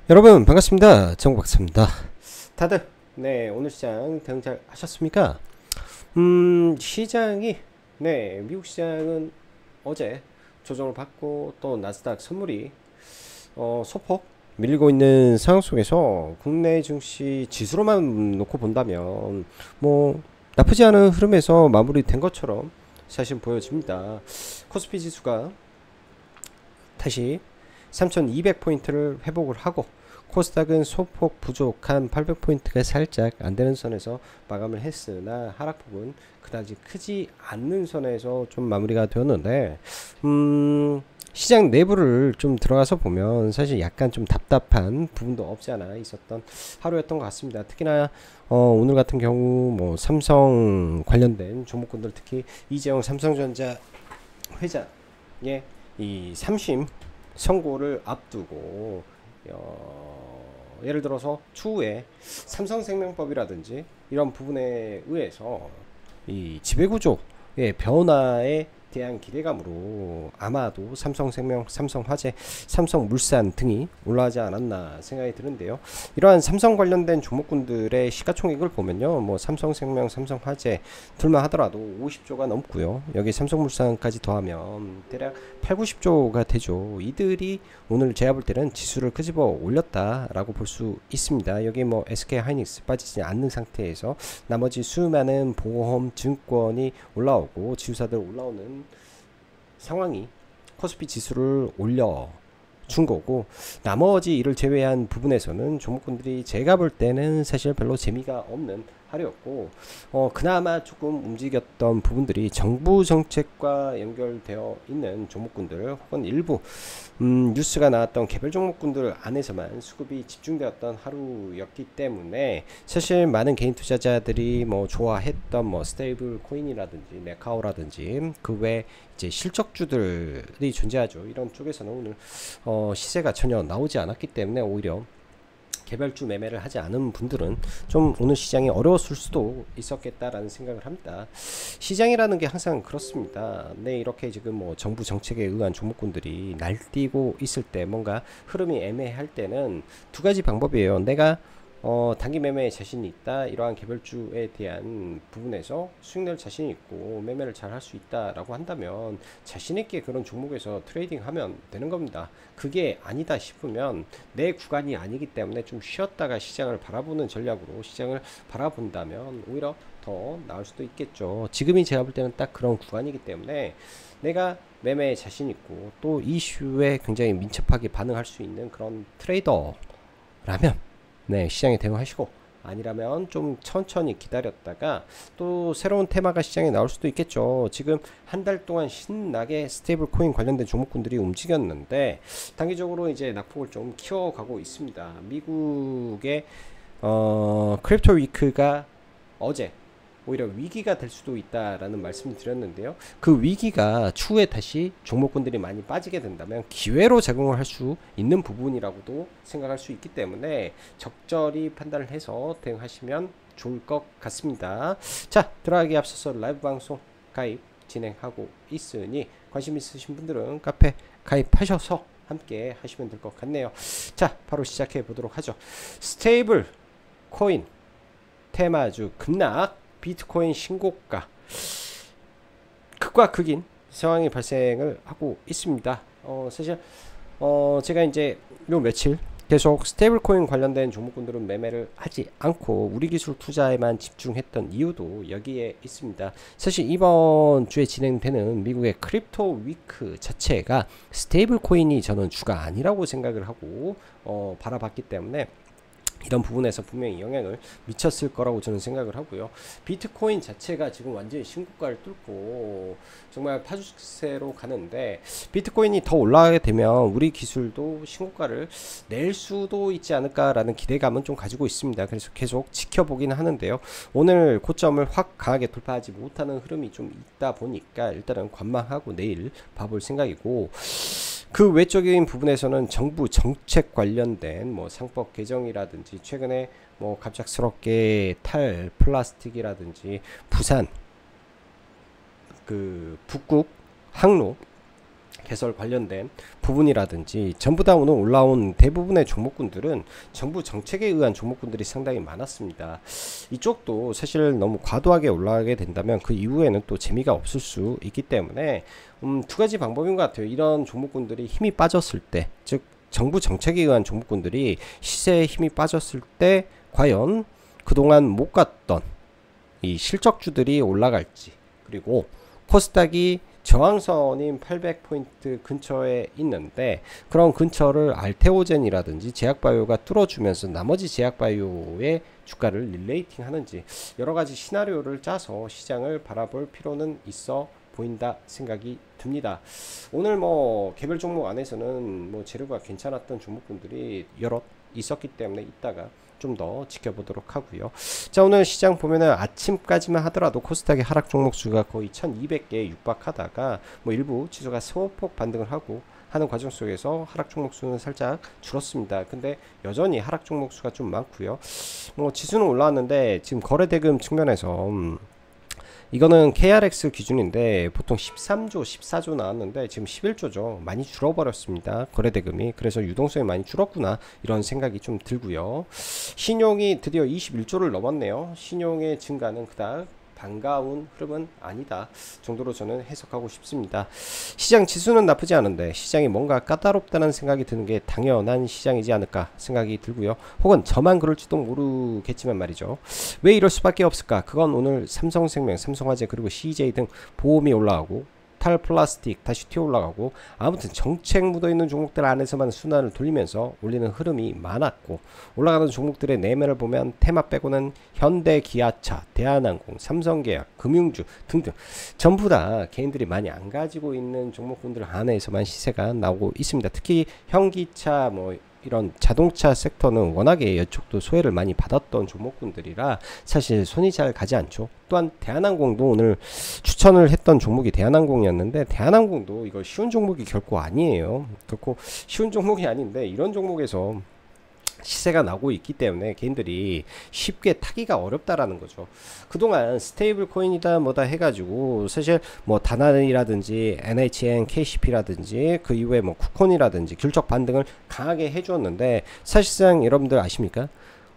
여러분 반갑습니다. 정박사입니다. 다들 오늘 시장 대응 잘 하셨습니까? 시장이 미국 시장은 어제 조정을 받고 또 나스닥 선물이 소폭 밀리고 있는 상황 속에서 국내 증시 지수로만 놓고 본다면 뭐 나쁘지 않은 흐름에서 마무리된 것처럼 사실 보여집니다. 코스피 지수가 다시 3200포인트를 회복을 하고 코스닥은 소폭 부족한 800포인트가 살짝 안되는 선에서 마감을 했으나 하락폭은 그다지 크지 않는 선에서 좀 마무리가 되었는데 시장 내부를 좀 들어가서 보면 사실 약간 좀 답답한 부분도 없지 않아 있었던 하루였던 것 같습니다. 특히나 오늘 같은 경우 뭐 삼성 관련된 종목군들, 특히 이재용 삼성전자 회장의 이 3심 선고를 앞두고 예를 들어서 추후에 삼성생명법이라든지 이런 부분에 의해서 이 지배구조의 변화에 대한 기대감으로 아마도 삼성생명, 삼성화재, 삼성물산 등이 올라가지 않았나 생각이 드는데요. 이러한 삼성 관련된 종목군들의 시가총액을 보면요, 뭐 삼성생명, 삼성화재 둘만 하더라도 50조가 넘고요. 여기 삼성물산까지 더하면 대략 8, 90조가 되죠. 이들이 오늘 제가 볼 때는 지수를 끄집어 올렸다라고 볼 수 있습니다. 여기 뭐 SK하이닉스 빠지지 않는 상태에서 나머지 수많은 보험, 증권이 올라오고 지수사들 올라오는 상황이 코스피 지수를 올려 준 거고, 나머지 이를 제외한 부분에서는 종목군들이 제가 볼 때는 사실 별로 재미가 없는 하루였고, 그나마 조금 움직였던 부분들이 정부 정책과 연결되어 있는 종목군들 혹은 일부 뉴스가 나왔던 개별 종목군들 안에서만 수급이 집중되었던 하루였기 때문에 사실 많은 개인 투자자들이 뭐 좋아했던 뭐 스테이블 코인이라든지 메카오라든지 그 외 이제 실적주들이 존재하죠. 이런 쪽에서는 오늘 시세가 전혀 나오지 않았기 때문에 오히려 개별주 매매를 하지 않은 분들은 좀 오늘 시장이 어려웠을 수도 있었겠다라는 생각을 합니다. 시장이라는 게 항상 그렇습니다. 이렇게 지금 뭐 정부 정책에 의한 종목군들이 날뛰고 있을 때, 뭔가 흐름이 애매할 때는 두 가지 방법이에요. 내가 단기 매매에 자신이 있다, 이러한 개별주에 대한 부분에서 수익 낼 자신이 있고 매매를 잘 할 수 있다 라고 한다면 자신있게 그런 종목에서 트레이딩 하면 되는 겁니다. 그게 아니다 싶으면 내 구간이 아니기 때문에 좀 쉬었다가 시장을 바라보는 전략으로 시장을 바라본다면 오히려 더 나을 수도 있겠죠. 지금이 제가 볼 때는 딱 그런 구간이기 때문에 내가 매매에 자신 있고 또 이슈에 굉장히 민첩하게 반응할 수 있는 그런 트레이더라면 시장에 대응하시고, 아니라면 좀 천천히 기다렸다가 또 새로운 테마가 시장에 나올 수도 있겠죠. 지금 한 달 동안 신나게 스테이블 코인 관련된 종목군들이 움직였는데 단기적으로 이제 낙폭을 좀 키워가고 있습니다. 미국의 크립토 위크가 어제 오히려 위기가 될 수도 있다라는 말씀을 드렸는데요. 그 위기가 추후에 다시 종목군들이 많이 빠지게 된다면 기회로 작용을 할 수 있는 부분이라고도 생각할 수 있기 때문에 적절히 판단을 해서 대응하시면 좋을 것 같습니다. 자, 들어가기 앞서서 라이브 방송 가입 진행하고 있으니 관심 있으신 분들은 카페 가입하셔서 함께 하시면 될 것 같네요. 자, 바로 시작해 보도록 하죠. 스테이블 코인 테마주 급락, 비트코인 신고가, 극과 극인 상황이 발생을 하고 있습니다. 사실 제가 이제 요 며칠 계속 스테이블 코인 관련된 종목군들은 매매를 하지 않고 우리 기술 투자에만 집중했던 이유도 여기에 있습니다. 사실 이번 주에 진행되는 미국의 크립토 위크 자체가 스테이블 코인이 저는 주가 아니라고 생각을 하고 바라봤기 때문에 이런 부분에서 분명히 영향을 미쳤을 거라고 저는 생각을 하고요. 비트코인 자체가 지금 완전히 신고가를 뚫고 정말 파주세로 가는데, 비트코인이 더 올라가게 되면 우리 기술도 신고가를 낼 수도 있지 않을까라는 기대감은 좀 가지고 있습니다. 그래서 계속 지켜보긴 하는데요. 오늘 고점을 확 강하게 돌파하지 못하는 흐름이 좀 있다 보니까 일단은 관망하고 내일 봐볼 생각이고, 그 외적인 부분에서는 정부 정책 관련된 뭐 상법 개정이라든지 최근에 뭐 갑작스럽게 탈 플라스틱이라든지 부산 그 북극 항로 개설 관련된 부분이라든지 전부 다 오늘 올라온 대부분의 종목군들은 정부 정책에 의한 종목군들이 상당히 많았습니다. 이쪽도 사실 너무 과도하게 올라가게 된다면 그 이후에는 또 재미가 없을 수 있기 때문에 두 가지 방법인 것 같아요. 이런 종목군들이 힘이 빠졌을 때, 즉 정부 정책에 의한 종목군들이 시세에 힘이 빠졌을 때 과연 그동안 못 갔던 이 실적주들이 올라갈지, 그리고 코스닥이 저항선인 800포인트 근처에 있는데 그런 근처를 알테오젠이라든지 제약바이오가 뚫어주면서 나머지 제약바이오의 주가를 릴레이팅 하는지 여러가지 시나리오를 짜서 시장을 바라볼 필요는 있어 보인다 생각이 듭니다. 오늘 뭐 개별 종목 안에서는 뭐 재료가 괜찮았던 종목군들이 여러 있었기 때문에 이따가 좀 더 지켜보도록 하고요. 자, 오늘 시장 보면은 아침까지만 하더라도 코스닥의 하락 종목 수가 거의 1200개에 육박하다가 뭐 일부 지수가 소폭 반등을 하고 하는 과정 속에서 하락 종목 수는 살짝 줄었습니다. 근데 여전히 하락 종목 수가 좀 많고요. 뭐 지수는 올라왔는데 지금 거래대금 측면에서 이거는 KRX 기준인데 보통 13조, 14조 나왔는데 지금 11조죠. 많이 줄어버렸습니다. 거래대금이. 그래서 유동성이 많이 줄었구나 이런 생각이 좀 들고요. 신용이 드디어 21조를 넘었네요. 신용의 증가는 그닥 반가운 흐름은 아니다 정도로 저는 해석하고 싶습니다. 시장 지수는 나쁘지 않은데 시장이 뭔가 까다롭다는 생각이 드는 게 당연한 시장이지 않을까 생각이 들고요. 혹은 저만 그럴지도 모르겠지만 말이죠. 왜 이럴 수밖에 없을까? 그건 오늘 삼성생명, 삼성화재 그리고 CJ 등 보험이 올라가고 탈플라스틱 다시 튀어 올라가고 아무튼 정책 묻어있는 종목들 안에서만 순환을 돌리면서 올리는 흐름이 많았고 올라가는 종목들의 내면을 보면 테마 빼고는 현대, 기아차, 대한항공, 삼성계약, 금융주 등등 전부 다 개인들이 많이 안 가지고 있는 종목군들 안에서만 시세가 나오고 있습니다. 특히 현기차 뭐 이런 자동차 섹터는 워낙에 이쪽도 소외를 많이 받았던 종목군들이라 사실 손이 잘 가지 않죠. 또한 대한항공도 오늘 추천을 했던 종목이 대한항공이었는데 대한항공도 이거 쉬운 종목이 결코 아니에요. 결코 쉬운 종목이 아닌데 이런 종목에서 시세가 나고 있기 때문에 개인들이 쉽게 타기가 어렵다라는 거죠. 그동안 스테이블 코인이다 뭐다 해가지고 사실 뭐 다나이라든지 NHN, KCP라든지 그 이후에 뭐 쿠콘이라든지 귤적 반등을 강하게 해주었는데 사실상 여러분들 아십니까?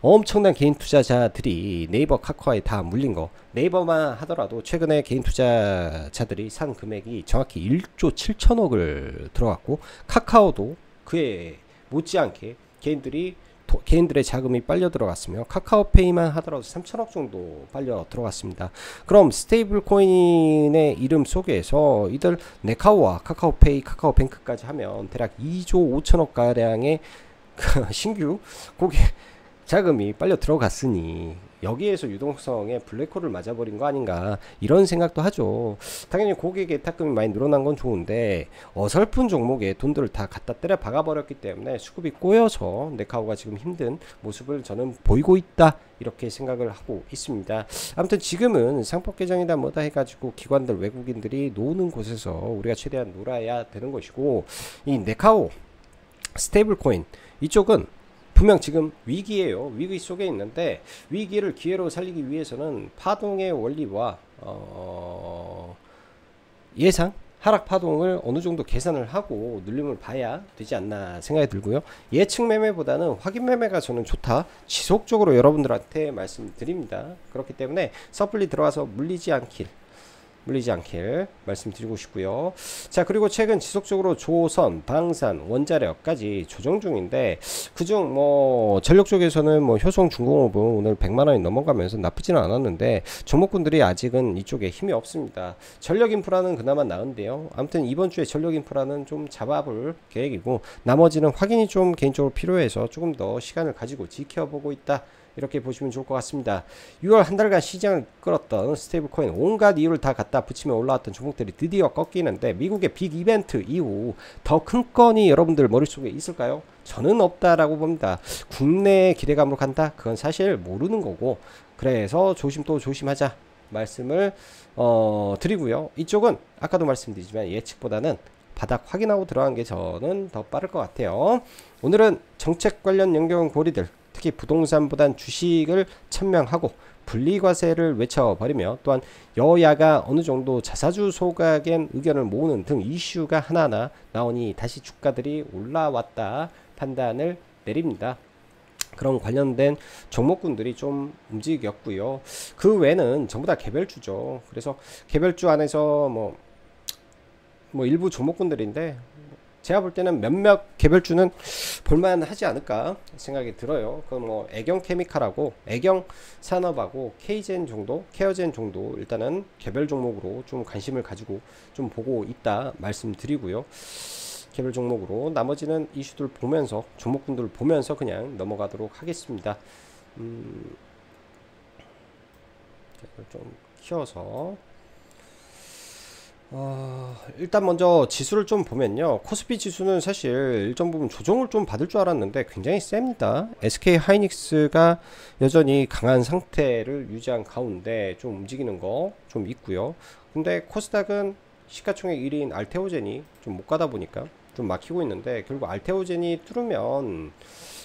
엄청난 개인 투자자들이 네이버 카카오에 다 물린 거. 네이버만 하더라도 최근에 개인 투자자들이 산 금액이 정확히 1조 7천억을 들어갔고 카카오도 그에 못지않게 개인들의 자금이 빨려 들어갔으며 카카오페이만 하더라도 3천억 정도 빨려 들어갔습니다. 그럼 스테이블 코인의 이름 속에서 이들 네카오와 카카오페이, 카카오뱅크까지 하면 대략 2조 5천억 가량의 신규 고객 자금이 빨려 들어갔으니 여기에서 유동성에 블랙홀을 맞아버린 거 아닌가 이런 생각도 하죠. 당연히 고객의 탁금이 많이 늘어난 건 좋은데 어설픈 종목에 돈들을 다 갖다 때려 박아버렸기 때문에 수급이 꼬여서 네카오가 지금 힘든 모습을 저는 보이고 있다 이렇게 생각을 하고 있습니다. 아무튼 지금은 상법 개정이다 뭐다 해가지고 기관들 외국인들이 노는 곳에서 우리가 최대한 놀아야 되는 것이고 이 네카오 스테이블 코인 이쪽은 분명 지금 위기예요. 위기 속에 있는데 위기를 기회로 살리기 위해서는 파동의 원리와 예상 하락 파동을 어느 정도 계산을 하고 눌림을 봐야 되지 않나 생각이 들고요. 예측 매매보다는 확인 매매가 저는 좋다. 지속적으로 여러분들한테 말씀드립니다. 그렇기 때문에 섣불리 들어와서 물리지 않길 말씀드리고 싶고요. 자, 그리고 최근 지속적으로 조선, 방산, 원자력까지 조정 중인데 그중 뭐 전력 쪽에서는 뭐 효성 중공업은 오늘 100만원이 넘어가면서 나쁘지는 않았는데 종목군들이 아직은 이쪽에 힘이 없습니다. 전력 인프라는 그나마 나은데요. 아무튼 이번 주에 전력 인프라는 좀 잡아볼 계획이고 나머지는 확인이 좀 개인적으로 필요해서 조금 더 시간을 가지고 지켜보고 있다. 이렇게 보시면 좋을 것 같습니다. 6월 한 달간 시장을 끌었던 스테이블 코인 온갖 이유를 다 갖다 붙이며 올라왔던 종목들이 드디어 꺾이는데 미국의 빅 이벤트 이후 더 큰 건이 여러분들 머릿속에 있을까요? 저는 없다라고 봅니다. 국내 기대감으로 간다? 그건 사실 모르는 거고 그래서 조심 또 조심하자 말씀을 드리고요. 이쪽은 아까도 말씀드리지만 예측보다는 바닥 확인하고 들어간 게 저는 더 빠를 것 같아요. 오늘은 정책 관련 연경 고리들 특히 부동산보단 주식을 천명하고 분리과세를 외쳐버리며 또한 여야가 어느 정도 자사주 소각엔 의견을 모으는 등 이슈가 하나하나 나오니 다시 주가들이 올라왔다 판단을 내립니다. 그런 관련된 종목군들이 좀 움직였고요. 그 외에는 전부 다 개별주죠. 그래서 개별주 안에서 뭐 일부 종목군들인데 제가 볼 때는 몇몇 개별주는 볼만하지 않을까 생각이 들어요. 그건 뭐 애경케미칼하고 애경산업하고 케이젠 정도, 케어젠 정도 일단은 개별 종목으로 좀 관심을 가지고 좀 보고 있다 말씀드리고요. 개별 종목으로 나머지는 이슈들 보면서 종목군들 보면서 그냥 넘어가도록 하겠습니다. 이걸 좀 키워서 일단 먼저 지수를 좀 보면요, 코스피 지수는 사실 일정 부분 조정을 좀 받을 줄 알았는데 굉장히 셉니다. SK 하이닉스가 여전히 강한 상태를 유지한 가운데 좀 움직이는 거 좀 있고요. 근데 코스닥은 시가총액 1위인 알테오젠이 좀 못 가다 보니까 좀 막히고 있는데, 결국 알테오젠이 뚫으면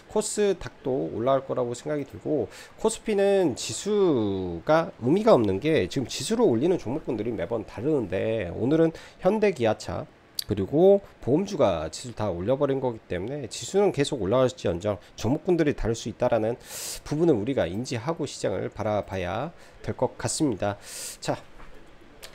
코스닥도 올라갈 거라고 생각이 들고, 코스피는 지수가 의미가 없는 게 지금 지수를 올리는 종목군들이 매번 다르는데, 오늘은 현대기아차 그리고 보험주가 지수 다 올려버린 거기 때문에 지수는 계속 올라갈지언정 종목군들이 다를 수 있다라는 부분을 우리가 인지하고 시장을 바라봐야 될 것 같습니다. 자,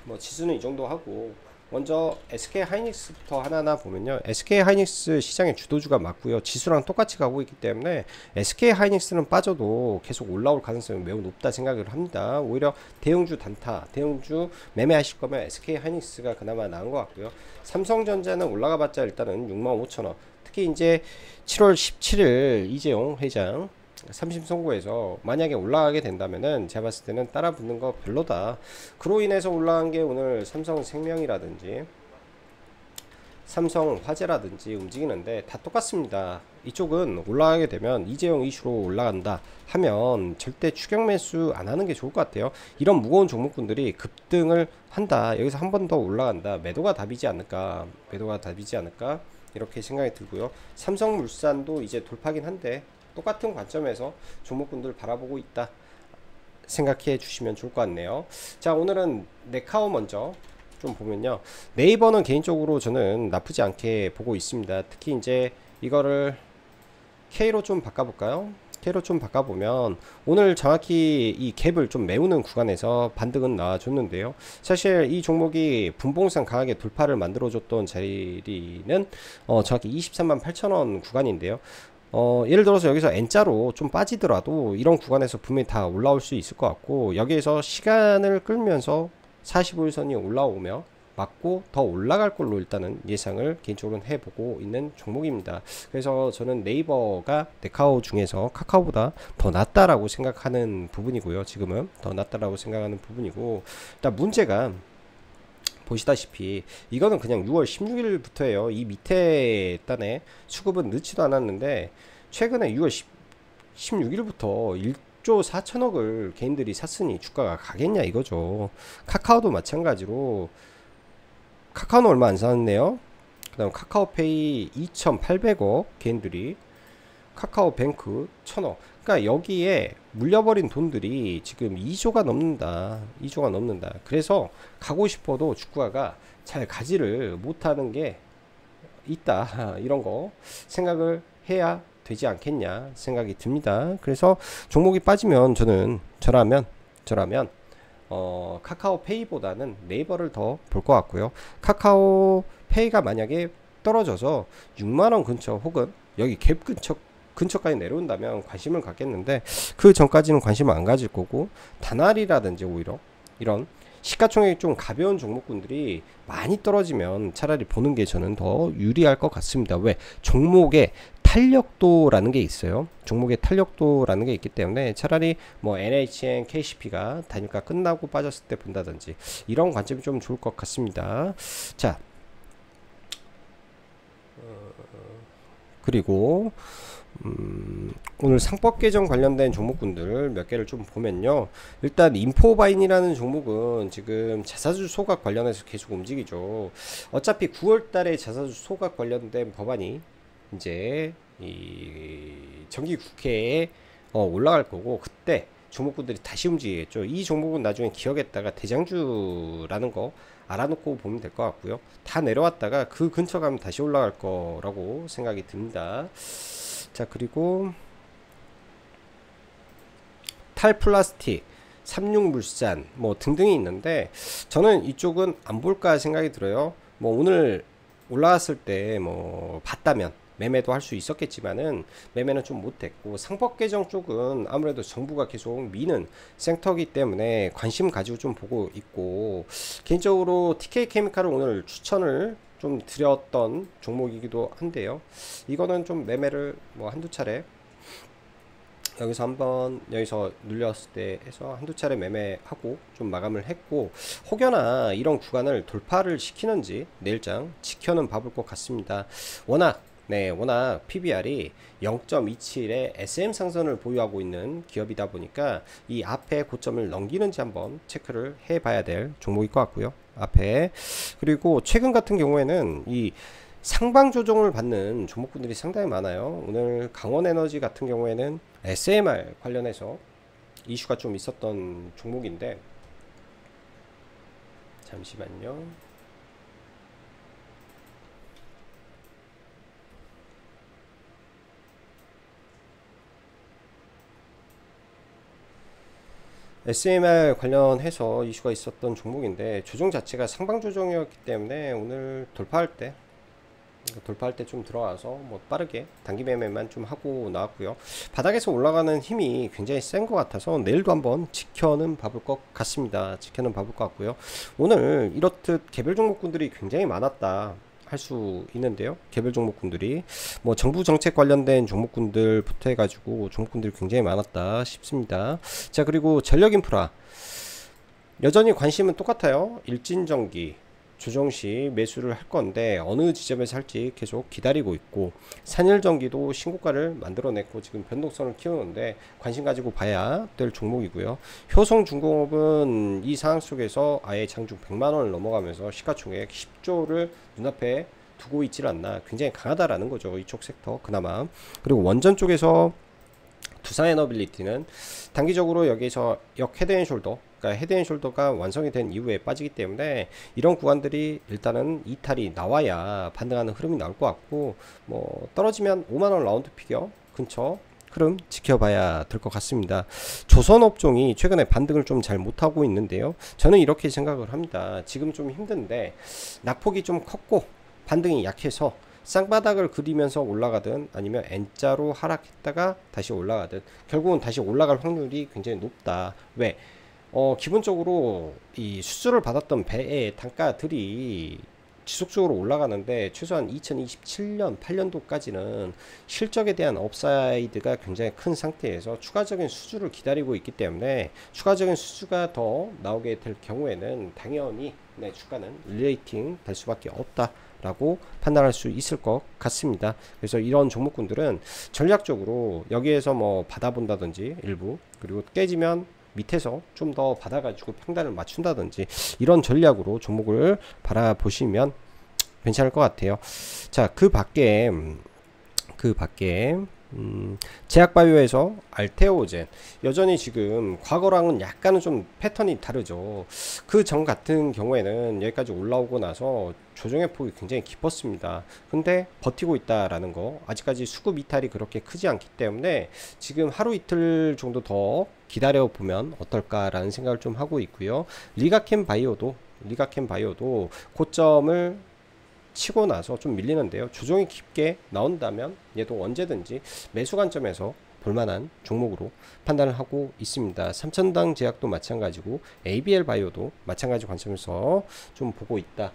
뭐 지수는 이 정도 하고 먼저 SK 하이닉스부터 하나하나 보면요, SK 하이닉스 시장의 주도주가 맞고요, 지수랑 똑같이 가고 있기 때문에 SK 하이닉스는 빠져도 계속 올라올 가능성이 매우 높다 생각을 합니다. 오히려 대형주 단타, 대형주 매매하실 거면 SK 하이닉스가 그나마 나은 것 같고요. 삼성전자는 올라가봤자 일단은 65,000원. 특히 이제 7월 17일 이재용 회장 3심 선고에서 만약에 올라가게 된다면은 제가 봤을 때는 따라 붙는 거 별로다. 그로 인해서 올라간 게 오늘 삼성생명이라든지 삼성화재라든지 움직이는데 다 똑같습니다. 이쪽은 올라가게 되면 이재용 이슈로 올라간다 하면 절대 추격 매수 안 하는 게 좋을 것 같아요. 이런 무거운 종목군들이 급등을 한다, 여기서 한 번 더 올라간다, 매도가 답이지 않을까, 매도가 답이지 않을까 이렇게 생각이 들고요. 삼성물산도 이제 돌파긴 한데 똑같은 관점에서 종목군들 바라보고 있다 생각해 주시면 좋을 것 같네요. 자, 오늘은 네카오 먼저 좀 보면요, 네이버는 개인적으로 저는 나쁘지 않게 보고 있습니다. 특히 이제 이거를 K로 좀 바꿔볼까요? K로 좀 바꿔보면 오늘 정확히 이 갭을 좀 메우는 구간에서 반등은 나와줬는데요, 사실 이 종목이 분봉상 강하게 돌파를 만들어줬던 자리는 정확히 238,000원 구간인데요, 예를 들어서 여기서 N자로 좀 빠지더라도 이런 구간에서 분명히 다 올라올 수 있을 것 같고, 여기에서 시간을 끌면서 45일선이 올라오며 맞고 더 올라갈 걸로 일단은 예상을 개인적으로는 해보고 있는 종목입니다. 그래서 저는 네이버가 네카오 중에서 카카오보다 더 낫다라고 생각하는 부분이고요. 지금은 더 낫다라고 생각하는 부분이고, 일단 문제가 보시다시피 이거는 그냥 6월 16일부터예요. 이 밑에 단에 수급은 넣지도 않았는데 최근에 6월 16일부터 1조 4천억을 개인들이 샀으니 주가가 가겠냐 이거죠. 카카오도 마찬가지로, 카카오는 얼마 안 샀네요. 그 다음 카카오페이 2,800억 개인들이, 카카오뱅크 1,000억. 그러니까 여기에 물려버린 돈들이 지금 2조가 넘는다. 2조가 넘는다. 그래서 가고 싶어도 주가가 잘 가지를 못하는 게 있다. 이런 거 생각을 해야 되지 않겠냐 생각이 듭니다. 그래서 종목이 빠지면 저라면 카카오페이보다는 네이버를 더 볼 것 같고요. 카카오페이가 만약에 떨어져서 6만원 근처 혹은 여기 갭 근처까지 내려온다면 관심을 갖겠는데, 그 전까지는 관심을 안 가질 거고, 다날이라든지 오히려 이런 시가총액이 좀 가벼운 종목군들이 많이 떨어지면 차라리 보는 게 저는 더 유리할 것 같습니다. 왜? 종목의 탄력도라는 게 있어요. 종목의 탄력도라는 게 있기 때문에 차라리 뭐 NHN, KCP가 단일가 끝나고 빠졌을 때 본다든지 이런 관점이 좀 좋을 것 같습니다. 자, 그리고 오늘 상법 개정 관련된 종목군들 몇 개를 좀 보면요, 일단 인포바인이라는 종목은 지금 자사주 소각 관련해서 계속 움직이죠. 어차피 9월 달에 자사주 소각 관련된 법안이 이제 이 정기 국회에 올라갈 거고, 그때 종목군들이 다시 움직이겠죠. 이 종목은 나중에 기억했다가 대장주라는 거 알아놓고 보면 될 것 같고요. 다 내려왔다가 그 근처 가면 다시 올라갈 거라고 생각이 듭니다. 자, 그리고 탈플라스틱, 삼육물산 뭐 등등이 있는데 저는 이쪽은 안 볼까 생각이 들어요. 뭐 오늘 올라왔을 때 뭐 봤다면 매매도 할 수 있었겠지만은 매매는 좀 못했고, 상법 개정 쪽은 아무래도 정부가 계속 미는 섹터이기 때문에 관심 가지고 좀 보고 있고, 개인적으로 TK 케미칼을 오늘 추천을 좀 드렸던 종목이기도 한데요. 이거는 좀 매매를 뭐 한두 차례 여기서 한번 여기서 눌렸을 때 해서 한두 차례 매매하고 좀 마감을 했고, 혹여나 이런 구간을 돌파를 시키는지 내일장 지켜는 봐볼 것 같습니다. 워낙 PBR이 0.27의 SM 상선을 보유하고 있는 기업이다 보니까 이 앞에 고점을 넘기는지 한번 체크를 해 봐야 될 종목일 것 같고요. 앞에. 그리고 최근 같은 경우에는 이 상방 조정을 받는 종목군들이 상당히 많아요. 오늘 강원에너지 같은 경우에는 SMR 관련해서 이슈가 좀 있었던 종목인데, 잠시만요. SMR 관련해서 이슈가 있었던 종목인데, 조정 자체가 상방 조정이었기 때문에 오늘 돌파할 때 좀 들어와서 뭐 빠르게 단기 매매만 좀 하고 나왔고요. 바닥에서 올라가는 힘이 굉장히 센 것 같아서 내일도 한번 지켜는 봐볼 것 같습니다. 지켜는 봐볼 것 같고요. 오늘 이렇듯 개별 종목군들이 굉장히 많았다 할 수 있는데요. 개별 종목군들이 뭐 정부 정책 관련된 종목군들부터 해가지고 종목군들이 굉장히 많았다 싶습니다. 자, 그리고 전력 인프라 여전히 관심은 똑같아요. 일진전기 조정시 매수를 할 건데 어느 지점에서 할지 계속 기다리고 있고, 산일전기도 신고가를 만들어냈고 지금 변동성을 키우는데 관심 가지고 봐야 될 종목이고요. 효성중공업은 이 상황 속에서 아예 장중 100만원을 넘어가면서 시가총액 10조를 눈앞에 두고 있질 않나, 굉장히 강하다라는 거죠. 이쪽 섹터 그나마. 그리고 원전 쪽에서 두산에너빌리티는 단기적으로 여기서 헤드앤숄더, 그러니까 헤드앤숄더가 완성이 된 이후에 빠지기 때문에 이런 구간들이 일단은 이탈이 나와야 반등하는 흐름이 나올 것 같고, 뭐 떨어지면 5만원 라운드 피겨 근처 흐름 지켜봐야 될 것 같습니다. 조선업종이 최근에 반등을 좀 잘 못하고 있는데요. 저는 이렇게 생각을 합니다. 지금 좀 힘든데 낙폭이 좀 컸고 반등이 약해서 쌍바닥을 그리면서 올라가든 아니면 N자로 하락했다가 다시 올라가든 결국은 다시 올라갈 확률이 굉장히 높다. 왜? 기본적으로 이 수주를 받았던 배의 단가들이 지속적으로 올라가는데 최소한 2027년 8년도까지는 실적에 대한 업사이드가 굉장히 큰 상태에서 추가적인 수주를 기다리고 있기 때문에 추가적인 수주가 더 나오게 될 경우에는 당연히 주가는 릴레이팅 될 수밖에 없다 라고 판단할 수 있을 것 같습니다. 그래서 이런 종목군들은 전략적으로 여기에서 뭐 받아본다든지 일부, 그리고 깨지면 밑에서 좀 더 받아가지고 평단을 맞춘다든지 이런 전략으로 종목을 바라보시면 괜찮을 것 같아요. 자, 그 밖에 제약바이오에서 알테오젠 여전히 지금 과거랑은 약간은 좀 패턴이 다르죠. 그 전 같은 경우에는 여기까지 올라오고 나서 조정의 폭이 굉장히 깊었습니다. 근데 버티고 있다라는 거, 아직까지 수급 이탈이 그렇게 크지 않기 때문에 지금 하루 이틀 정도 더 기다려 보면 어떨까라는 생각을 좀 하고 있고요. 리가켄 바이오도 고점을 치고 나서 좀 밀리는데요. 조정이 깊게 나온다면 얘도 언제든지 매수 관점에서 볼만한 종목으로 판단을 하고 있습니다. 삼천당 제약도 마찬가지고 ABL 바이오도 마찬가지 관점에서 좀 보고 있다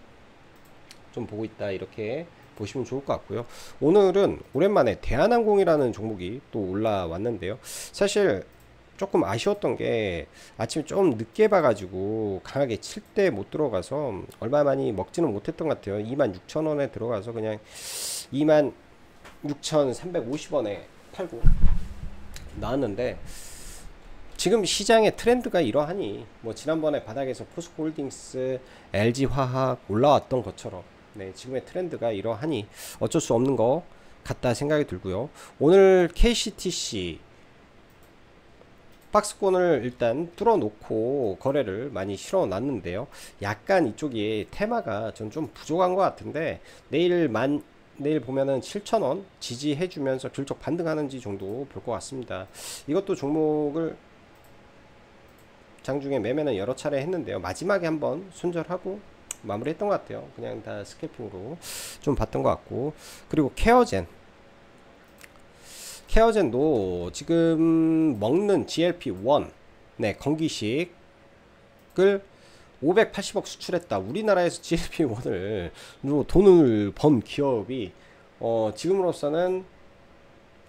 이렇게 보시면 좋을 것 같고요. 오늘은 오랜만에 대한항공이라는 종목이 또 올라왔는데요. 사실 조금 아쉬웠던 게 아침에 좀 늦게 봐가지고 강하게 칠 때 못 들어가서 얼마 많이 먹지는 못했던 것 같아요. 26,000원에 들어가서 그냥 26,350원에 팔고 나왔는데, 지금 시장의 트렌드가 이러하니 뭐 지난번에 바닥에서 포스코홀딩스, LG화학 올라왔던 것처럼 지금의 트렌드가 이러하니 어쩔 수 없는 것 같다 생각이 들고요. 오늘 KCTC 박스권을 일단 뚫어 놓고 거래를 많이 실어 놨는데요. 약간 이쪽이 테마가 전 좀 부족한 것 같은데, 내일 보면은 7,000원 지지해 주면서 균적 반등하는지 정도 볼 것 같습니다. 이것도 종목을 장중에 매매는 여러 차례 했는데요. 마지막에 한번 손절하고 마무리했던 것 같아요. 그냥 다 스캘핑으로 좀 봤던 것 같고. 그리고 케어젠도 지금 먹는 GLP-1, 네, 건기식을 580억 수출했다. 우리나라에서 GLP-1을 돈을 번 기업이 지금으로서는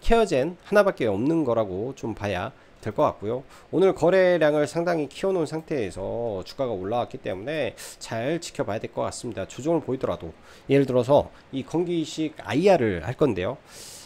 케어젠 하나밖에 없는 거라고 좀 봐야 될 것 같고요. 오늘 거래량을 상당히 키워놓은 상태에서 주가가 올라왔기 때문에 잘 지켜봐야 될 것 같습니다. 조정을 보이더라도, 예를 들어서 이 건기식 IR을 할 건데요.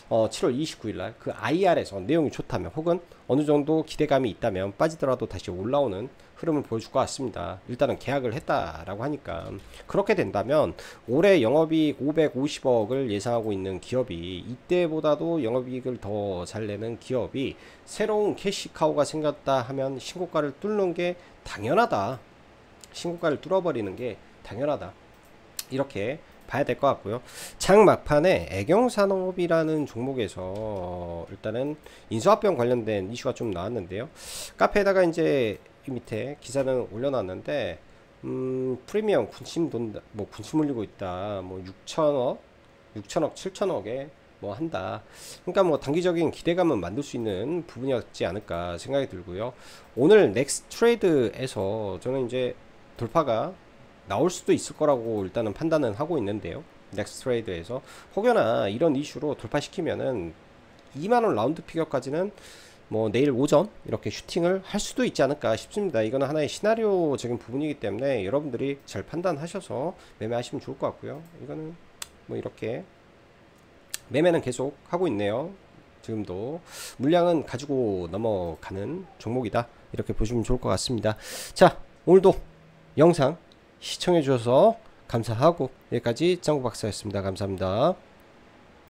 7월 29일날 그 IR에서 내용이 좋다면, 혹은 어느 정도 기대감이 있다면 빠지더라도 다시 올라오는 흐름을 보여줄 것 같습니다. 일단은 계약을 했다라고 하니까, 그렇게 된다면 올해 영업이익 550억을 예상하고 있는 기업이, 이때보다도 영업이익을 더 잘 내는 기업이 새로운 캐시카우가 생겼다 하면 신고가를 뚫는 게 당연하다. 신고가를 뚫어버리는 게 당연하다. 이렇게 봐야 될 것 같고요. 장 막판에 애경산업이라는 종목에서 일단은 인수합병 관련된 이슈가 좀 나왔는데요. 카페에다가 이제 이 밑에 기사는 올려놨는데, 프리미엄 군침 돈다, 뭐 군침 흘리고 있다, 뭐 6천억, 7천억에 뭐 한다. 그러니까 뭐 단기적인 기대감은 만들 수 있는 부분이었지 않을까 생각이 들고요. 오늘 넥스트 트레이드에서 저는 이제 돌파가 나올 수도 있을 거라고 일단은 판단은 하고 있는데요. 넥스트 트레이드에서 혹여나 이런 이슈로 돌파시키면은 2만원 라운드 피겨까지는 뭐 내일 오전 이렇게 슈팅을 할 수도 있지 않을까 싶습니다. 이거는 하나의 시나리오적인 부분이기 때문에 여러분들이 잘 판단하셔서 매매하시면 좋을 것 같고요. 이거는 뭐 이렇게 매매는 계속 하고 있네요. 지금도 물량은 가지고 넘어가는 종목이다, 이렇게 보시면 좋을 것 같습니다. 자, 오늘도 영상 시청해 주셔서 감사하고, 여기까지 짱구박사였습니다. 감사합니다.